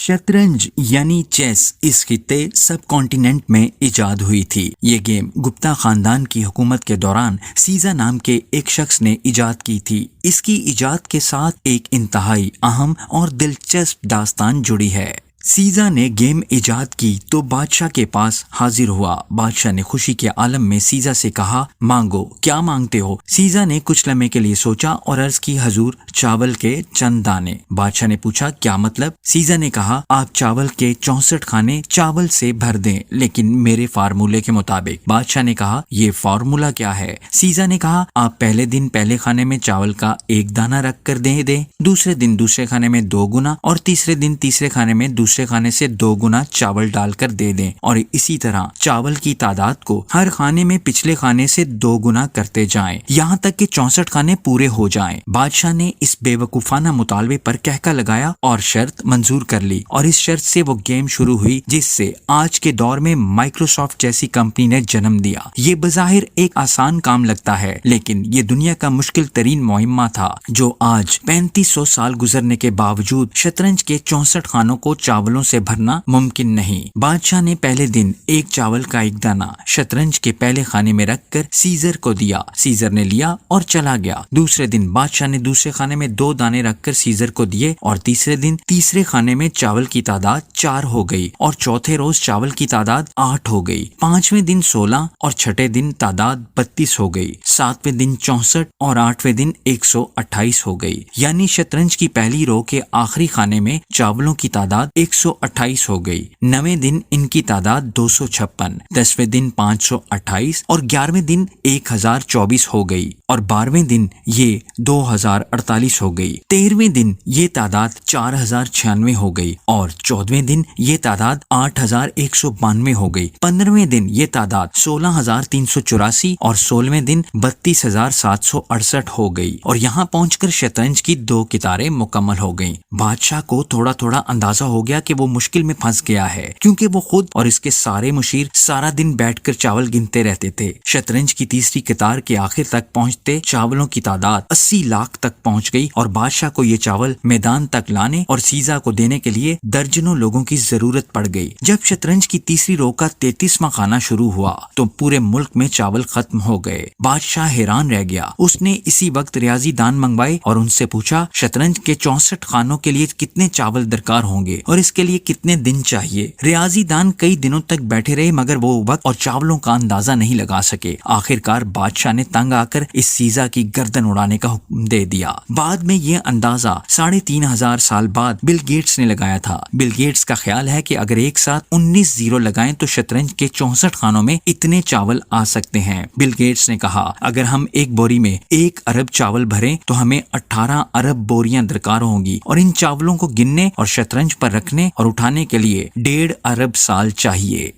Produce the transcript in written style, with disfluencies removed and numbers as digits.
شطرنج یعنی چیس اس خطے سب کانٹیننٹ میں ایجاد ہوئی تھی۔ یہ گیم گپتا خاندان کی حکومت کے دوران سیزا نام کے ایک شخص نے ایجاد کی تھی۔ اس کی ایجاد کے ساتھ ایک انتہائی اہم اور دلچسپ داستان جڑی ہے۔ سیزا نے گیم ایجاد کی تو بادشاہ کے پاس حاضر ہوا۔ بادشاہ نے خوشی کے عالم میں سیزا سے کہا، مانگو، کیا مانگتے ہو؟ سیزا نے کچھ لمحے کے لیے سوچا اور عرض کی، حضور، چاول کے چند دانے۔ بادشاہ نے پوچھا، کیا مطلب؟ سیزا نے کہا، آپ چاول کے 64 کھانے چاول سے بھر دیں، لیکن میرے فارمولے کے مطابق۔ بادشاہ نے کہا، یہ فارمولا کیا ہے؟ سیزا نے کہا، آپ پہلے دن پہلے کھانے میں چاول کا 1 دانہ رکھ کر دیں، دوسرے دن دوسرے کھانے میں 2 گنا اور تیسرے دن تیسرے کھانے میں دوسرے کھانے سے 2 گنا چاول ڈال کر دے دیں، اور اسی طرح چاول کی تعداد کو ہر کھانے میں پچھلے کھانے سے 2 گنا کرتے جائیں، یہاں تک کہ 64 کھانے پورے ہو جائیں۔ بادشاہ نے اس بے وقوفانہ مطالبے پر کہکا لگایا اور شرط منظور کر لی، اور اس شرط سے وہ گیم شروع ہوئی جس سے آج کے دور میں مائکروسافٹ جیسی کمپنی نے جنم دیا۔ یہ بظاہر ایک آسان کام لگتا ہے، لیکن یہ دنیا کا مشکل ترین معمہ تھا جو آج 3500 سال گزرنے کے باوجود شطرنج کے 64 خانوں کو چاولوں سے بھرنا ممکن نہیں۔ بادشاہ نے پہلے دن ایک چاول کا 1 دانہ شطرنج کے پہلے خانے میں رکھ کر سیزر کو دیا۔ سیزر نے لیا اور چلا گیا۔ دوسرے دن بادشاہ نے دوسرے خانے میں 2 دانے رکھ کر سیزر کو دیے، اور تیسرے دن تیسرے خانے میں چاول کی تعداد 4 ہو گئی، اور چوتھے روز چاول کی تعداد 8 ہو گئی۔ 5ویں دن 16 اور چھٹے دن تعداد 32 ہو گئی۔ 7ویں دن 64 اور 8ویں دن 128 ہو گئی، یعنی شطرنج کی پہلی رو کے آخری خانے میں چاولوں کی تعداد 128 ہو گئی۔ 9ویں دن ان کی تعداد 256، 10ویں دن 528 اور 11ویں دن 1024 ہو گئی، اور 12ویں دن یہ 2048 ہو گئی۔ 13ویں دن یہ تعداد 4096 ہو گئی، اور 14ویں دن یہ تعداد 8192 ہو گئی۔ 15ویں دن یہ تعداد 16384 اور 16ویں دن 32768 ہو گئی، اور یہاں پہنچ کر شطرنج کی 2 قطاریں مکمل ہو گئیں۔ بادشاہ کو تھوڑا تھوڑا اندازہ ہو گیا کہ وہ مشکل میں پھنس گیا ہے، کیونکہ وہ خود اور اس کے سارے مشیر سارا دن بیٹھ کر چاول گنتے رہتے تھے۔ شطرنج کی تیسری قطار کے آخر تک پہنچتے چاولوں کی تعداد 80 لاکھ تک پہنچ گئی، اور بادشاہ کو یہ چاول میدان تک لانے اور سیزا کو دینے کے لیے درجنوں لوگوں کی ضرورت پڑ گئی۔ جب شطرنج کی تیسری رو کا 33واں خانہ شروع ہوا تو پورے ملک میں چاول ختم ہو گئے۔ بادشاہ حیران رہ گیا۔ اس نے اسی وقت ریاضی دان منگوائے اور ان سے پوچھا، شطرنج کے 64 خانوں کے لیے کتنے چاول درکار ہوں گے اور اس کے لیے کتنے دن چاہیے؟ ریاضی دان کئی دنوں تک بیٹھے رہے، مگر وہ وقت اور چاولوں کا اندازہ نہیں لگا سکے۔ آخرکار بادشاہ نے تنگ آ کر اس سیزا کی گردن اڑانے کا حکم دے دیا۔ بعد میں یہ اندازہ 3500 سال بعد بل گیٹس نے لگایا تھا۔ بل گیٹس کا خیال ہے کہ اگر ایک ساتھ 19 زیرو لگائیں تو شطرنج کے 64 خانوں میں اتنے چاول آ سکتے ہیں۔ بل گیٹس نے کہا، اگر ہم ایک بوری میں 1 ارب چاول بھریں تو ہمیں 18 ارب بوریاں درکار ہوں گی، اور ان چاولوں کو گننے اور شطرنج پر رکھنے اور اٹھانے کے لیے 1.5 ارب سال چاہیے۔